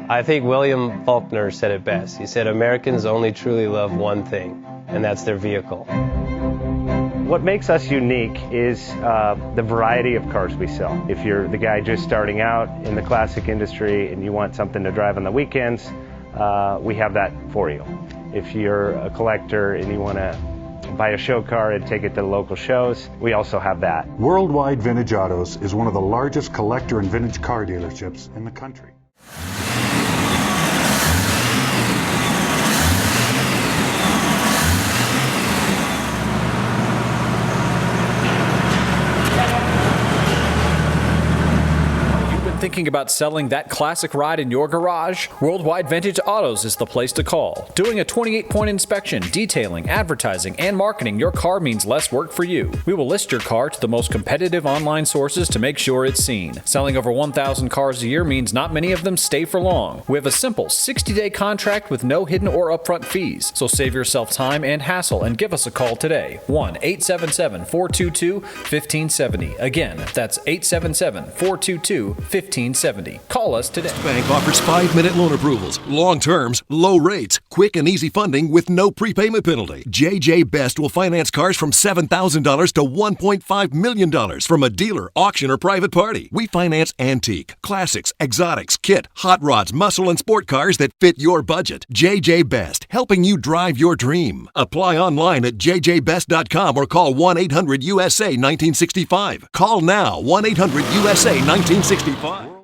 I think William Faulkner said it best. He said, Americans only truly love one thing, and that's their vehicle. What makes us unique is the variety of cars we sell. If you're the guy just starting out in the classic industry and you want something to drive on the weekends, we have that for you. If you're a collector and you want to buy a show car and take it to the local shows, we also have that. Worldwide Vintage Autos is one of the largest collector and vintage car dealerships in the country. Thinking about selling that classic ride in your garage? Worldwide Vintage Autos is the place to call. Doing a 28-point inspection, detailing, advertising, and marketing your car means less work for you. We will list your car to the most competitive online sources to make sure it's seen. Selling over 1,000 cars a year means not many of them stay for long. We have a simple 60-day contract with no hidden or upfront fees, so save yourself time and hassle and give us a call today. 1-877-422-1570. Again, that's 877-422-1570. Call us today. Bank offers 5-minute loan approvals, long terms, low rates, quick and easy funding with no prepayment penalty. JJ Best will finance cars from $7,000 to $1.5 million from a dealer, auction, or private party. We finance antique, classics, exotics, kit, hot rods, muscle, and sport cars that fit your budget. JJ Best, helping you drive your dream. Apply online at jjbest.com or call 1-800-USA-1965. Call now, 1-800-USA-1965.